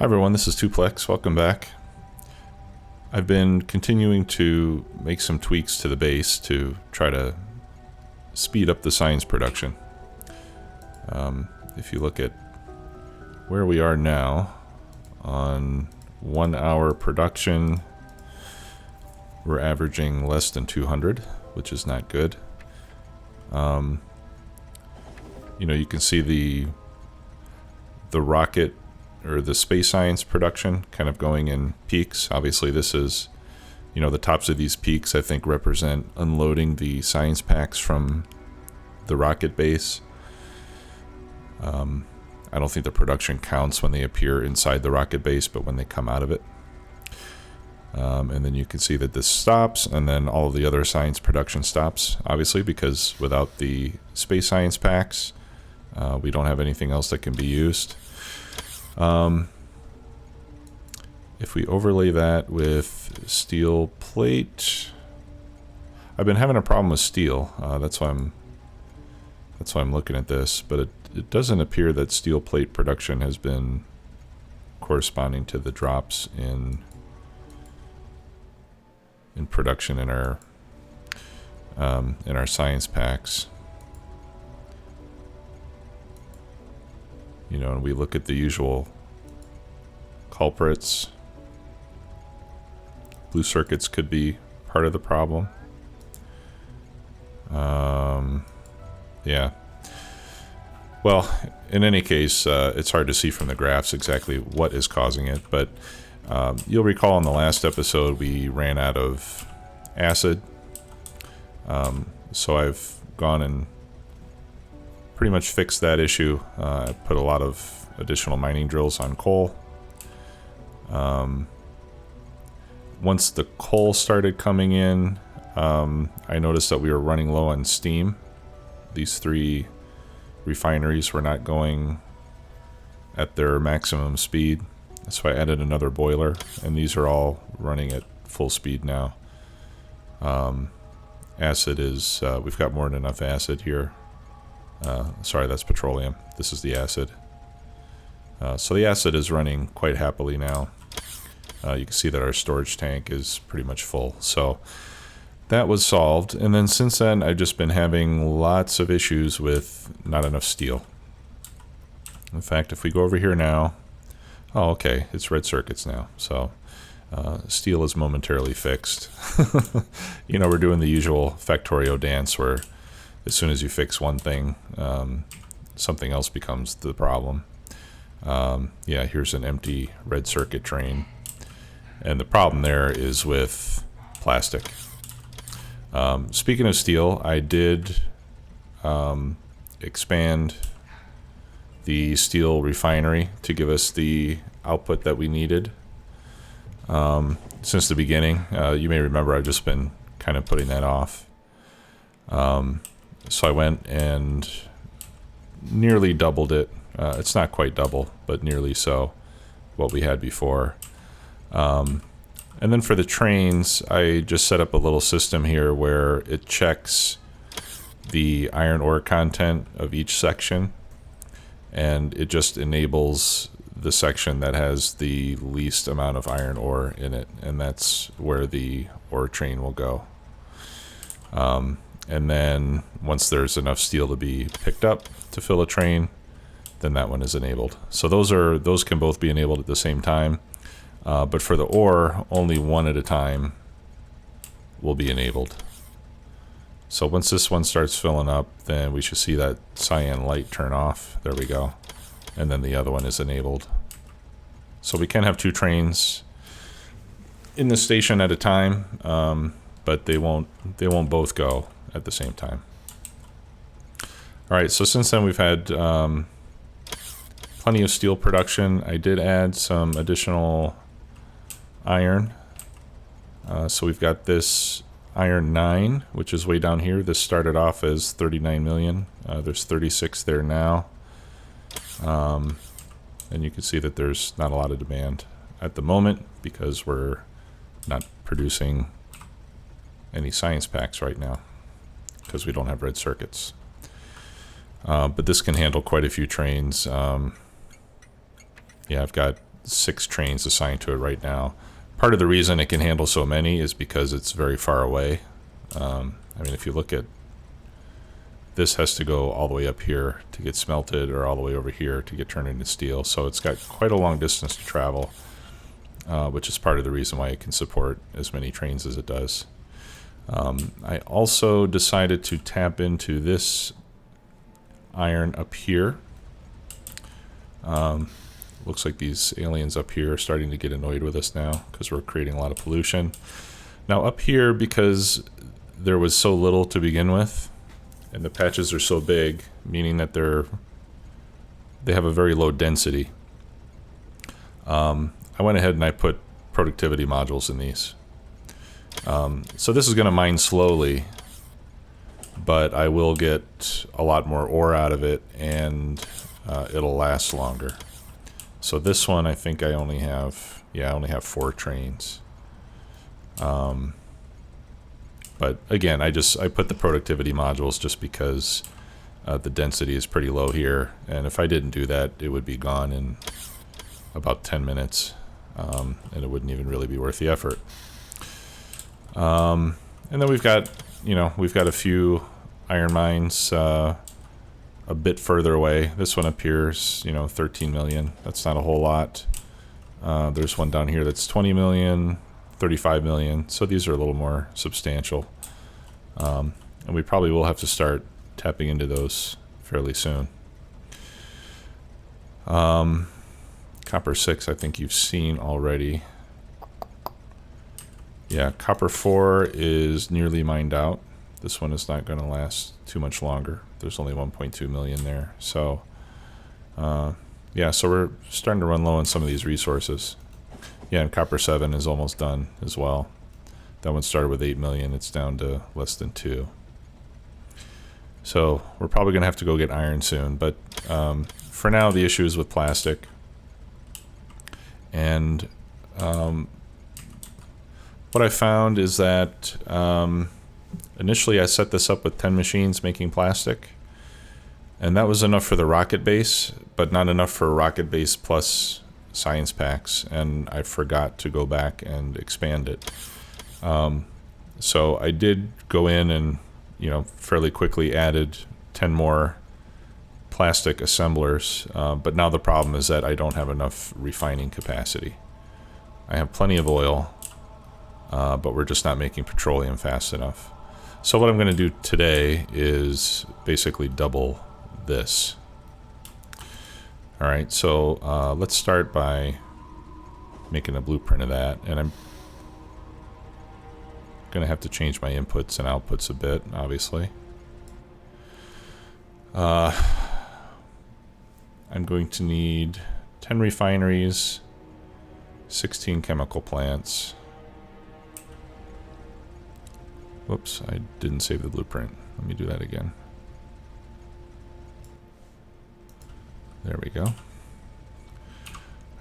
Hi everyone, this is Tuplex. Welcome back. I've been continuing to make some tweaks to the base to try to speed up the science production. If you look at where we are now on 1 hour production, we're averaging less than 200, which is not good. You know, you can see the rocket or the space science production kind of going in peaks. Obviously this is, you know, the tops of these peaks I think represent unloading the science packs from the rocket base. I don't think the production counts when they appear inside the rocket base, but when they come out of it. And then you can see that this stops, and then all of the other science production stops, obviously, because without the space science packs, we don't have anything else that can be used. If we overlay that with steel plate, I've been having a problem with steel. That's why I'm looking at this, but it doesn't appear that steel plate production has been corresponding to the drops in production in our science packs. You know, and we look at the usual culprits. Blue circuits could be part of the problem. Yeah. Well, in any case, it's hard to see from the graphs exactly what is causing it, but you'll recall in the last episode we ran out of acid. So I've gone and pretty much fixed that issue. I put a lot of additional mining drills on coal. Once the coal started coming in, I noticed that we were running low on steam. These 3 refineries were not going at their maximum speed, so I added another boiler, and these are all running at full speed now. Acid is, we've got more than enough acid here. Sorry, that's petroleum. This is the acid. So the acid is running quite happily now. You can see that our storage tank is pretty much full. So that was solved. And then since then, I've just been having lots of issues with not enough steel. In fact, if we go over here now, oh, okay, it's red circuits now. So steel is momentarily fixed. You know, we're doing the usual Factorio dance where as soon as you fix one thing, something else becomes the problem. Yeah, here's an empty red circuit drain. And the problem there is with plastic. Speaking of steel, I did expand the steel refinery to give us the output that we needed. Since the beginning, you may remember I've just been kind of putting that off. So I went and nearly doubled it. It's not quite double, but nearly so, what we had before. And then for the trains, I just set up a little system here where it checks the iron ore content of each section, and it just enables the section that has the least amount of iron ore in it, and that's where the ore train will go. And then once there's enough steel to be picked up to fill a train, then that one is enabled. So those can both be enabled at the same time. But for the ore, only one at a time will be enabled. So once this one starts filling up, then we should see that cyan light turn off. There we go. And then the other one is enabled. So we can have 2 trains in the station at a time, but they won't both go at the same time. All right, so since then we've had plenty of steel production. I did add some additional iron. So we've got this iron 9, which is way down here. This started off as 39 million. There's 36 there now. And you can see that there's not a lot of demand at the moment because we're not producing any science packs right now because we don't have red circuits. But this can handle quite a few trains. Yeah, I've got 6 trains assigned to it right now. Part of the reason it can handle so many is because it's very far away. I mean, if you look at this, has to go all the way up here to get smelted, or all the way over here to get turned into steel. So it's got quite a long distance to travel, which is part of the reason why it can support as many trains as it does. I also decided to tap into this iron up here. Looks like these aliens up here are starting to get annoyed with us now because we're creating a lot of pollution. Now up here, because there was so little to begin with, and the patches are so big, meaning that they have a very low density. I went ahead and I put productivity modules in these. So this is going to mine slowly, but I will get a lot more ore out of it, and it'll last longer. So this one, I think I only have 4 trains. But again, I put the productivity modules just because the density is pretty low here, and if I didn't do that, it would be gone in about 10 minutes, and it wouldn't even really be worth the effort. And then we've got a few iron mines a bit further away. This one appears, 13 million. That's not a whole lot. There's one down here that's 20 million, 35 million. So these are a little more substantial. And we probably will have to start tapping into those fairly soon. Copper 6, I think you've seen already. Yeah, copper 4 is nearly mined out. This one is not going to last too much longer. There's only 1.2 million there. So, yeah, so we're starting to run low on some of these resources. Yeah, and copper 7 is almost done as well. That one started with 8 million. It's down to less than 2. So we're probably going to have to go get iron soon. But for now, the issue is with plastic. And what I found is that initially I set this up with 10 machines making plastic, and that was enough for the rocket base, but not enough for rocket base plus science packs, and I forgot to go back and expand it. So I did go in and fairly quickly added 10 more plastic assemblers, but now the problem is that I don't have enough refining capacity. I have plenty of oil, but we're just not making petroleum fast enough. So what I'm going to do today is basically double this. Alright, so let's start by making a blueprint of that, and I'm going to have to change my inputs and outputs a bit, obviously. I'm going to need 10 refineries, 16 chemical plants. Whoops, I didn't save the blueprint. Let me do that again. There we go.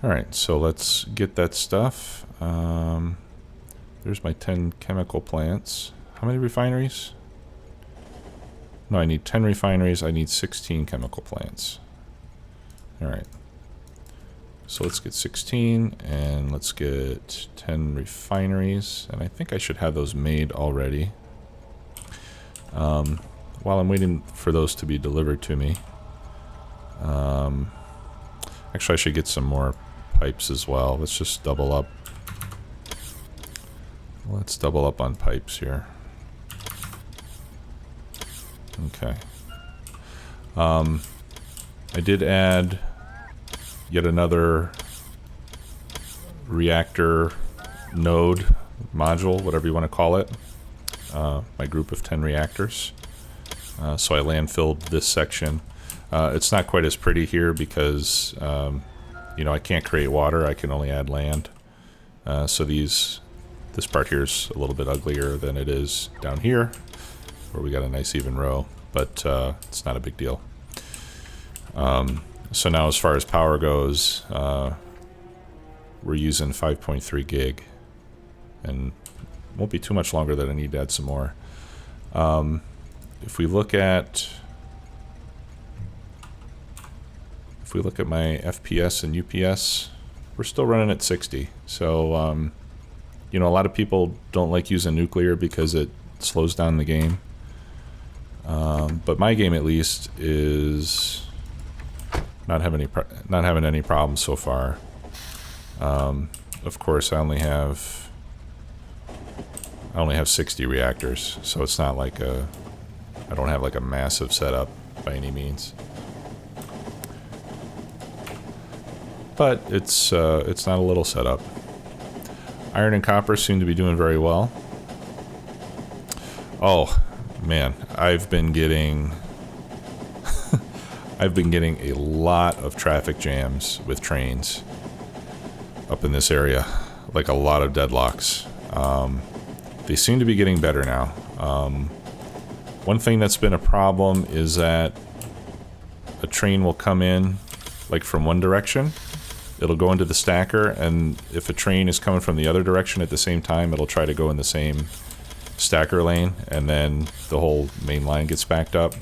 Alright, so let's get that stuff. There's my 10 chemical plants. How many refineries? No, I need 10 refineries. I need 16 chemical plants. Alright. So let's get 16, and let's get 10 refineries. And I think I should have those made already. While I'm waiting for those to be delivered to me. Actually, I should get some more pipes as well. Let's just double up. Let's double up on pipes here. Okay. I did add yet another reactor node module, whatever you want to call it. My group of 10 reactors. So I landfilled this section. It's not quite as pretty here because I can't create water. I can only add land. So this part here is a little bit uglier than it is down here, where we got a nice even row, but it's not a big deal. So now as far as power goes, we're using 5.3 gig, and won't be too much longer that I need to add some more. If we look at my FPS and UPS we're still running at 60. So, you know, a lot of people don't like using nuclear because it slows down the game. But my game, at least, is not having any problems so far. Of course, I only have 60 reactors, so it's not like I don't have like a massive setup by any means. But it's not a little setup. Iron and copper seem to be doing very well. Oh man, I've been getting a lot of traffic jams with trains up in this area, like a lot of deadlocks. They seem to be getting better now. One thing that's been a problem is that a train will come in like from one direction. It'll go into the stacker, and if a train is coming from the other direction at the same time, it'll try to go in the same stacker lane, and then the whole main line gets backed up.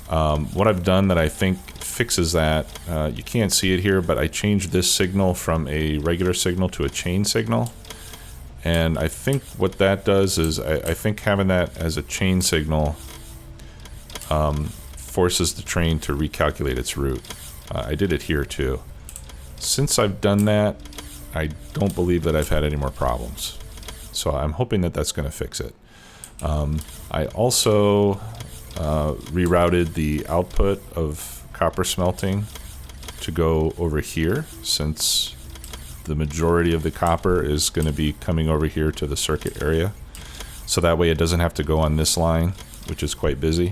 What I've done that I think fixes that, you can't see it here, but I changed this signal from a regular signal to a chain signal. And I think what that does is, I think having that as a chain signal forces the train to recalculate its route. I did it here too. Since I've done that, I don't believe that I've had any more problems. So I'm hoping that that's going to fix it. I also rerouted the output of copper smelting to go over here, since the majority of the copper is going to be coming over here to the circuit area. So that way it doesn't have to go on this line, which is quite busy.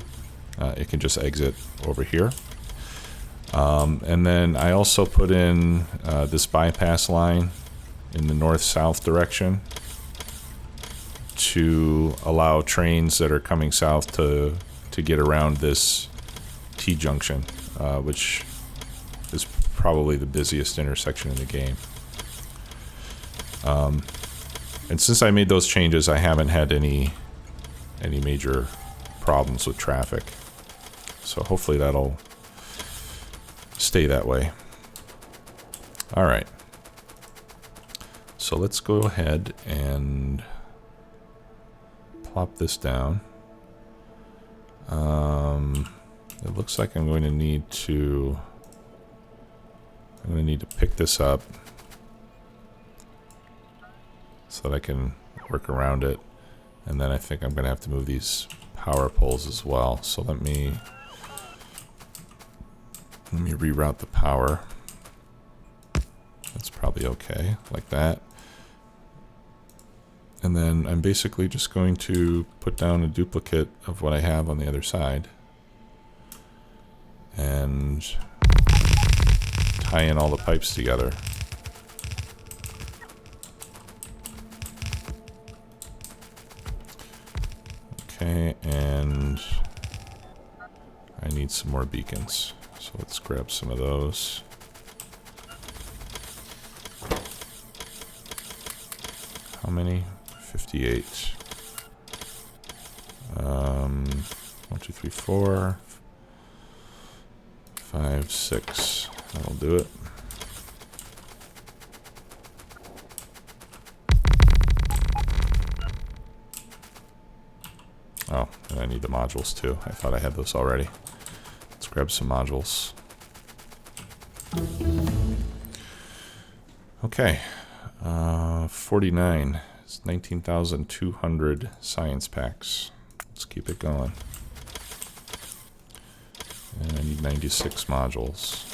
It can just exit over here. And then I also put in this bypass line in the north-south direction to allow trains that are coming south to get around this T-junction, which is probably the busiest intersection in the game. And since I made those changes, I haven't had any major problems with traffic. So hopefully that'll stay that way. All right. So let's go ahead and plop this down. It looks like I'm going to need to pick this up so that I can work around it. And then I think I'm going to have to move these power poles as well. So let me reroute the power. That's probably okay, like that. And then I'm basically just going to put down a duplicate of what I have on the other side and tie in all the pipes together. Okay, and I need some more beacons. So let's grab some of those. How many? 58. 1, 2, 3, 4, 5, 6. That'll do it. Oh, and I need the modules too. I thought I had those already. Let's grab some modules. Okay. 49. It's 19,200 science packs. Let's keep it going. And I need 96 modules.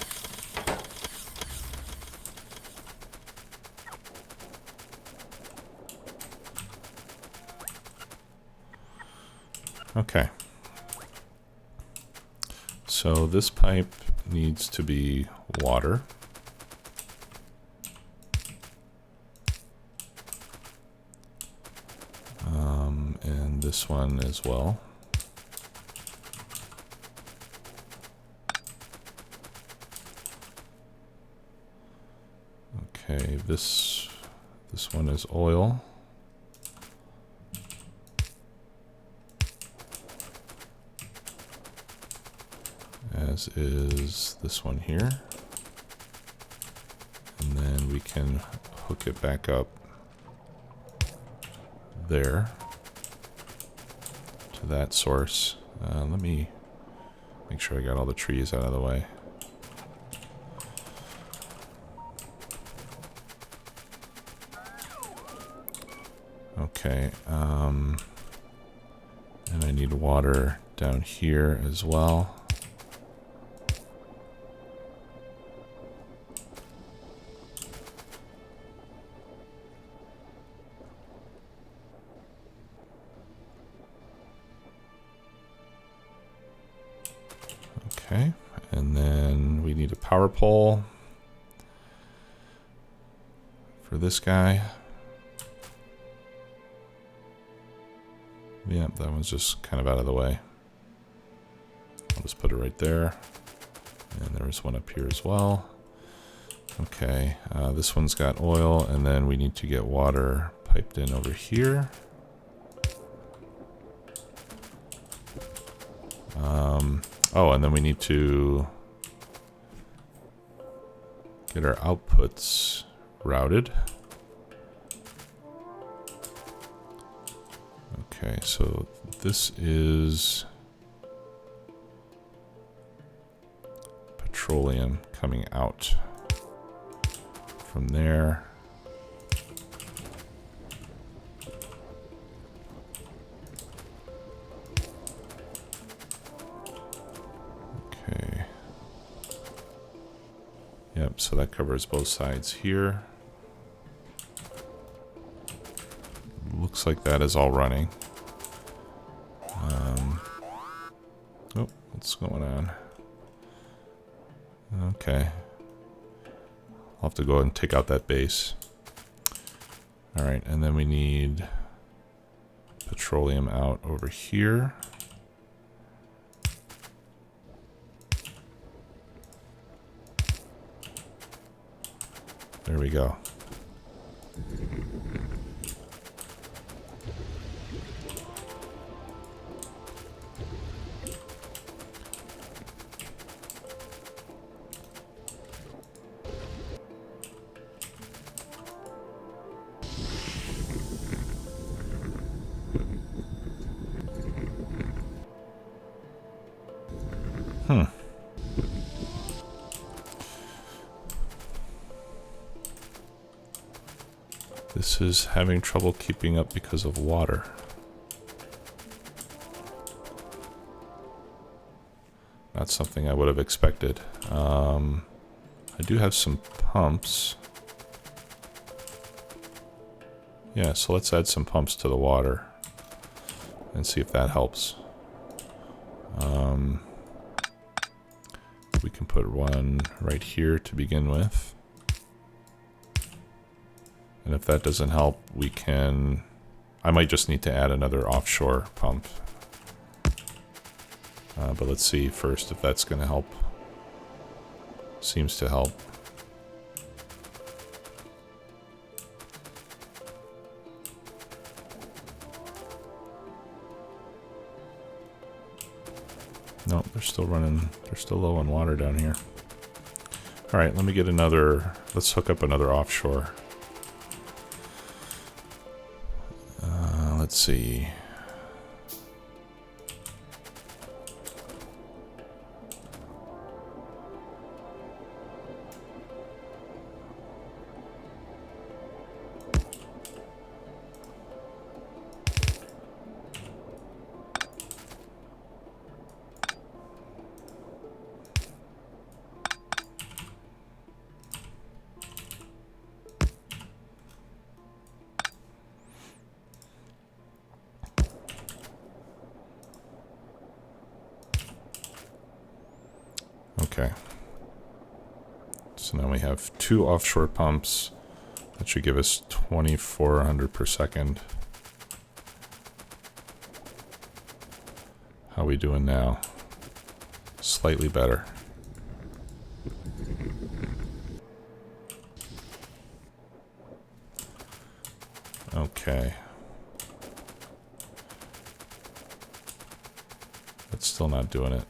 Okay. So this pipe needs to be water. And this one as well. Okay, this one is oil. As is this one here. And then we can hook it back up there to that source. Let me make sure I got all the trees out of the way. Okay, and I need water down here as well. Okay, and then we need a power pole for this guy. Yeah, that one's just kind of out of the way. I'll just put it right there. And there's one up here as well. Okay, this one's got oil, and then we need to get water piped in over here. Oh, and then we need to get our outputs routed. Okay, so this is petroleum coming out from there. Okay. Yep, so that covers both sides here. Looks like that is all running. Oh, what's going on? Okay. I'll have to go ahead and take out that base. Alright, and then we need petroleum out over here. There we go. This is having trouble keeping up because of water. Not something I would have expected. I do have some pumps. Yeah, so let's add some pumps to the water and see if that helps. We can put one right here to begin with. And if that doesn't help, we can... I might just need to add another offshore pump. But let's see first if that's going to help. Seems to help. No, they're still running. They're still low on water down here. All right, let me get another... Let's hook up another offshore. Let's see. Okay. So now we have 2 offshore pumps. That should give us 2,400 per second. How are we doing now? Slightly better. Okay. That's still not doing it.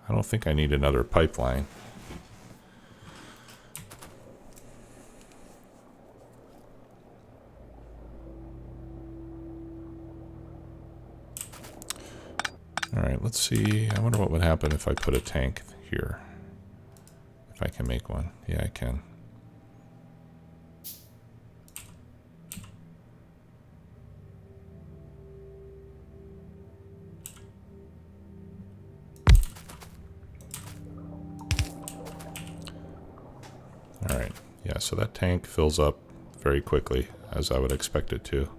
I don't think I need another pipeline. Alright, let's see. I wonder what would happen if I put a tank here. If I can make one. Yeah, I can. Alright, yeah, so that tank fills up very quickly, as I would expect it to.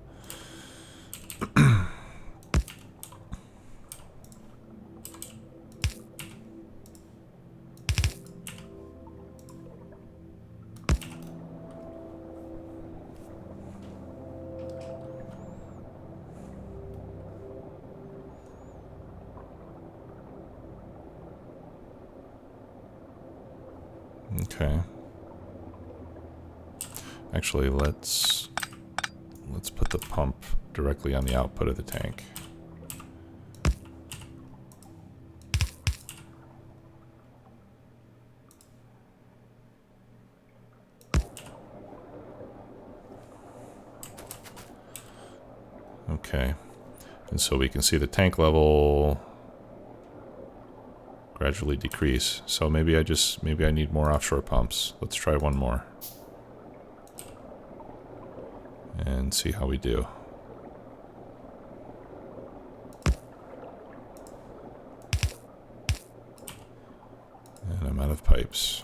Okay. Actually, let's put the pump directly on the output of the tank. Okay. And so we can see the tank level gradually decrease. So maybe I need more offshore pumps. Let's try one more. And see how we do. And I'm out of pipes.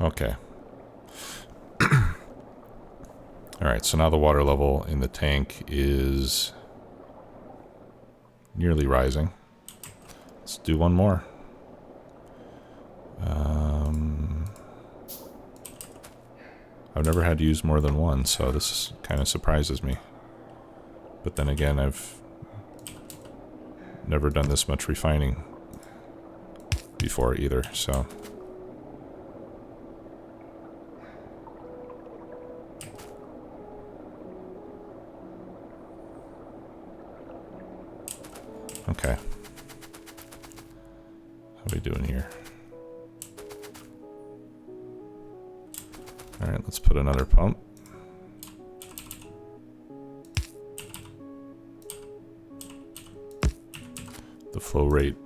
Okay. Alright, so now the water level in the tank is nearly rising. Let's do one more. I've never had to use more than one, so this kind of surprises me. But then again, I've never done this much refining before either, so... Okay. How are we doing here? Alright, let's put another pump. The flow rate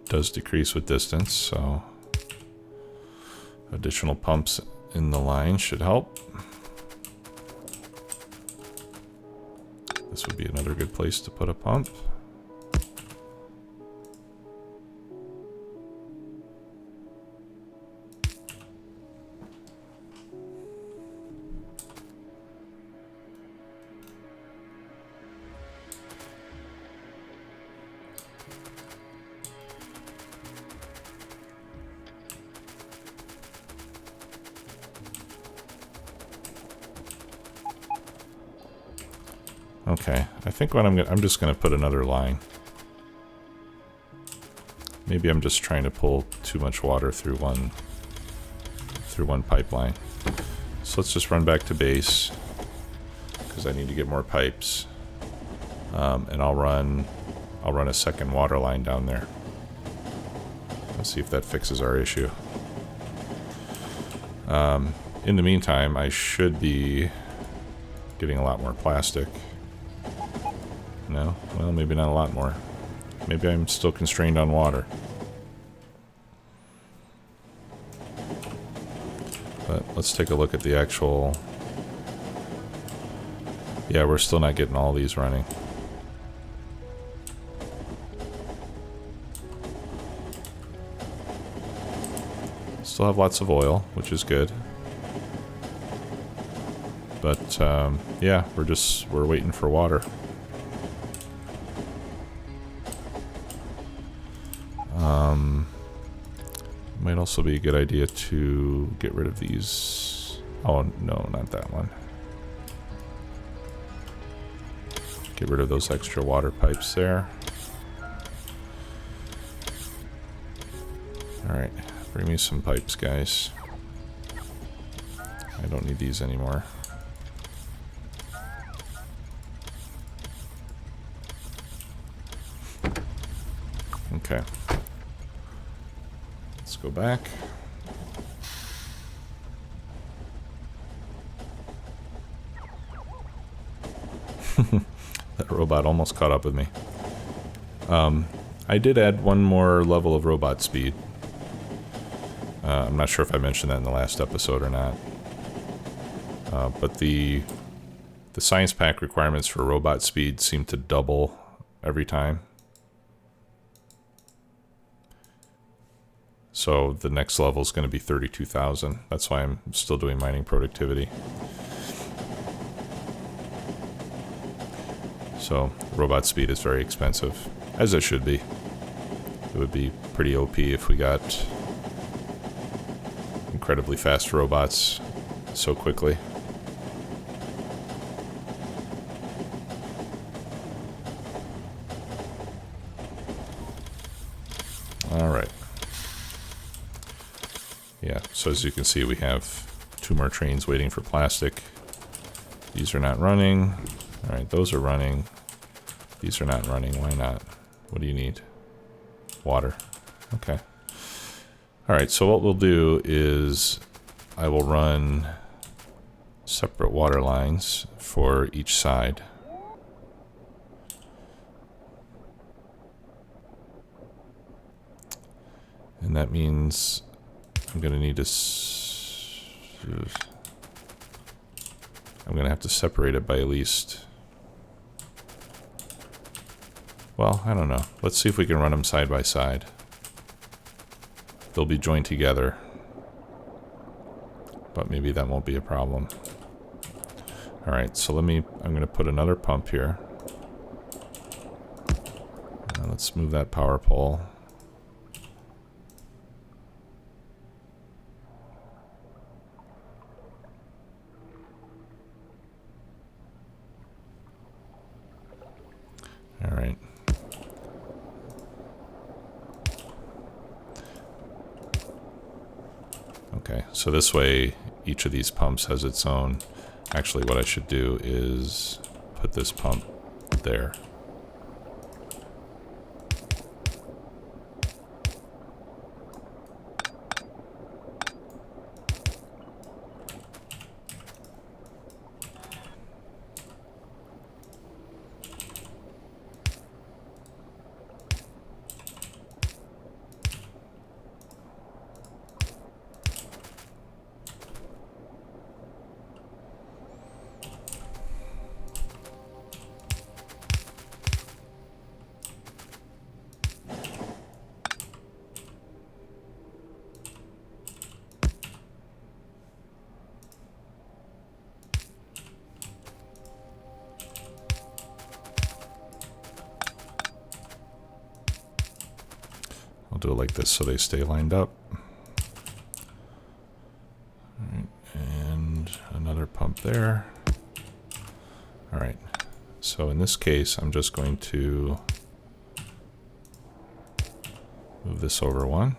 does decrease with distance, so additional pumps in the line should help. This would be another good place to put a pump. Okay, I think what I'm just gonna put another line. Maybe I'm just trying to pull too much water through one pipeline. So let's just run back to base because I need to get more pipes, and I'll run a second water line down there. Let's see if that fixes our issue. In the meantime, I should be getting a lot more plastic. No? Well, maybe not a lot more. Maybe I'm still constrained on water. But let's take a look at the actual... Yeah, we're still not getting all these running. Still have lots of oil, which is good. But, yeah, we're waiting for water. Might also be a good idea to get rid of these. Oh, no, not that one. Get rid of those extra water pipes there. Alright, bring me some pipes, guys. I don't need these anymore. Okay. Let's go back. That robot almost caught up with me. I did add one more level of robot speed. I'm not sure if I mentioned that in the last episode or not. But the science pack requirements for robot speed seem to double every time. So the next level is going to be 32,000. That's why I'm still doing mining productivity. So robot speed is very expensive, as it should be. It would be pretty OP if we got incredibly fast robots so quickly. Alright. Yeah, so as you can see, we have 2 more trains waiting for plastic. These are not running. Alright, those are running. These are not running. Why not? What do you need? Water. Okay. Alright, so what we'll do is I will run separate water lines for each side. And that means I'm going to need to... I'm going to have to separate it by at least... Well, I don't know. Let's see if we can run them side by side. They'll be joined together. But maybe that won't be a problem. Alright, so I'm going to put another pump here. Now let's move that power pole. Alright. Okay, so this way each of these pumps has its own. Actually, what I should do is put this pump there. I'll do it like this so they stay lined up. Alright, and another pump there. Alright, so in this case, I'm just going to move this over one.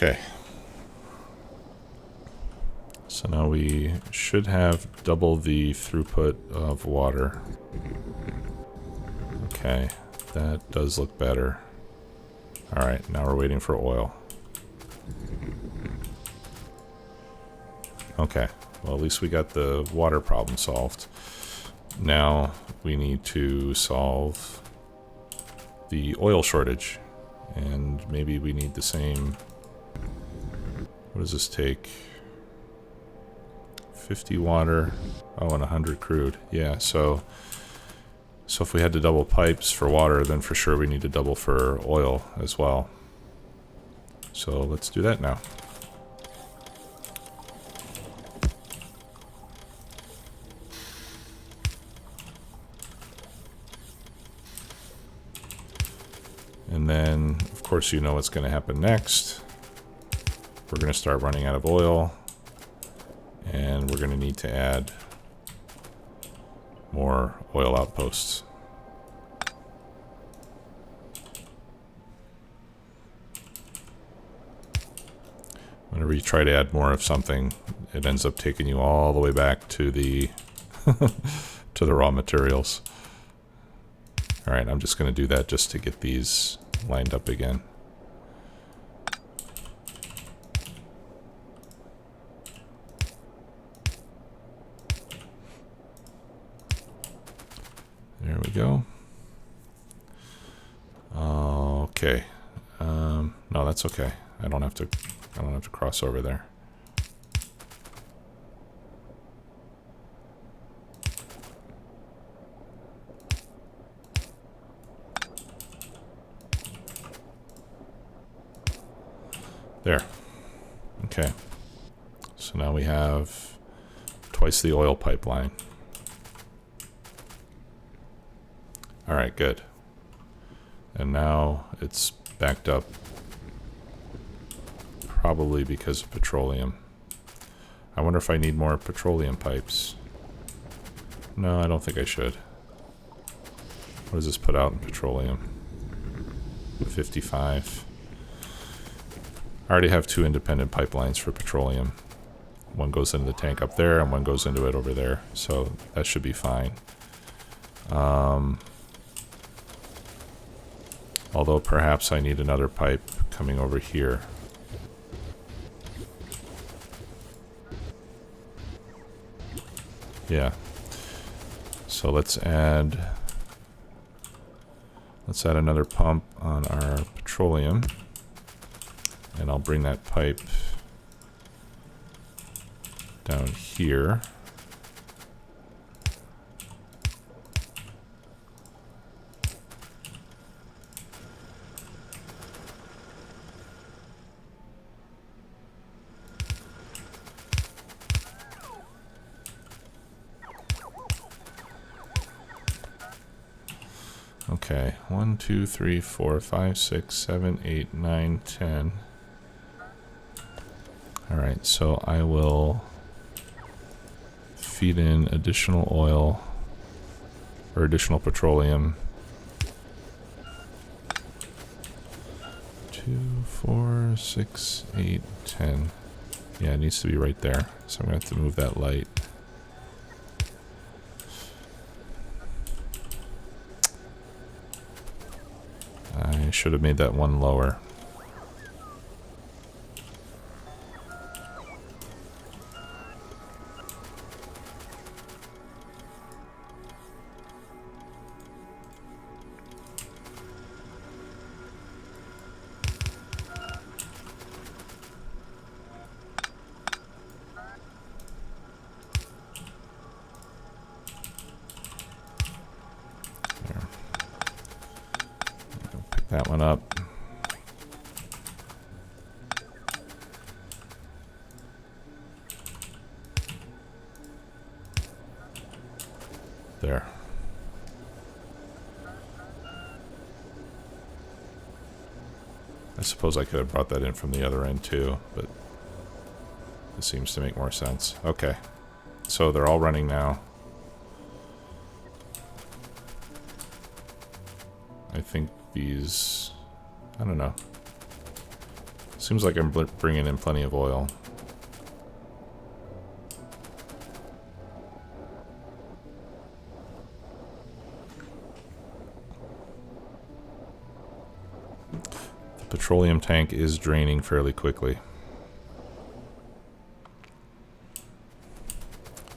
Okay. So now we should have double the throughput of water. Okay, that does look better. Alright, now we're waiting for oil. Okay, well at least we got the water problem solved. Now we need to solve the oil shortage. And maybe we need the same... What does this take? 50 water, oh, and 100 crude. Yeah, so if we had to double pipes for water, then for sure we need to double for oil as well. So let's do that now. And then, of course, you know what's going to happen next. we're going to start running out of oil, and we're going to need to add more oil outposts. Whenever you try to add more of something, it ends up taking you all the way back to the to the raw materials. All right, I'm just going to do that just to get these lined up again. There we go. Okay. No, that's okay. I don't have to cross over there. There. Okay. So now we have twice the oil pipeline. All right, good. And now it's backed up, probably because of petroleum. I wonder if I need more petroleum pipes. No, I don't think I should. What does this put out in petroleum? 55. I already have 2 independent pipelines for petroleum. One goes into the tank up there and one goes into it over there. So that should be fine. Although perhaps I need another pipe coming over here. Yeah. So let's add another pump on our petroleum. And I'll bring that pipe down here. Okay, 1, 2, 3, 4, 5, 6, 7, 8, 9, 10. Alright, so I will feed in additional oil or additional petroleum. 2, 4, 6, 8, 10. Yeah, it needs to be right there. So I'm going to have to move that light. I should have made that one lower. That one up. There. I suppose I could have brought that in from the other end too, but this seems to make more sense. Okay. So they're all running now. I think these, I don't know. Seems like I'm bringing in plenty of oil. The petroleum tank is draining fairly quickly.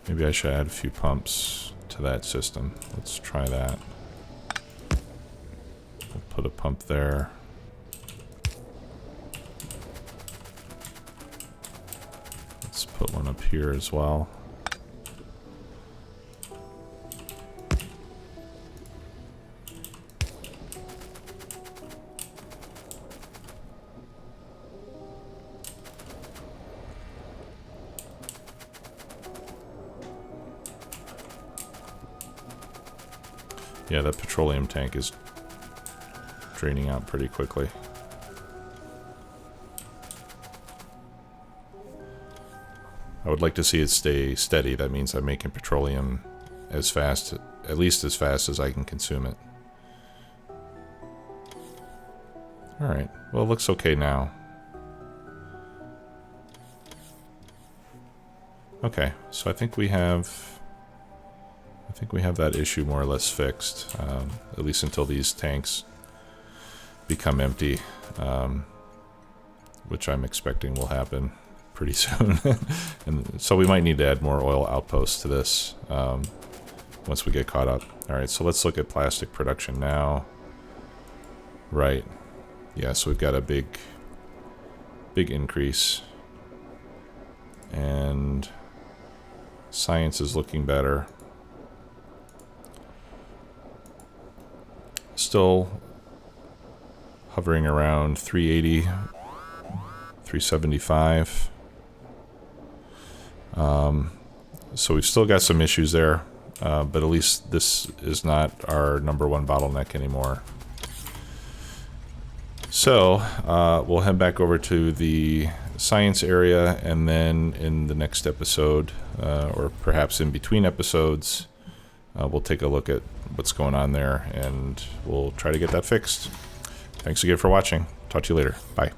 Maybe I should add a few pumps to that system. Let's try that. Put a pump there. Let's put one up here as well. Yeah, that petroleum tank is draining out pretty quickly. would like to see it stay steady. That means I'm making petroleum as fast, at least as fast as I can consume it. Alright, well it looks okay now. Okay, so I think we have that issue more or less fixed, at least until these tanks become empty, which I'm expecting will happen pretty soon. And so we might need to add more oil outposts to this once we get caught up. Alright, so let's look at plastic production now. Right. Yeah, so we've got a big increase. And science is looking better. Still hovering around 380, 375. So we've still got some issues there, but at least this is not our #1 bottleneck anymore. So we'll head back over to the science area, and then in the next episode, or perhaps in between episodes, we'll take a look at what's going on there, and we'll try to get that fixed. Thanks again for watching. Talk to you later. Bye.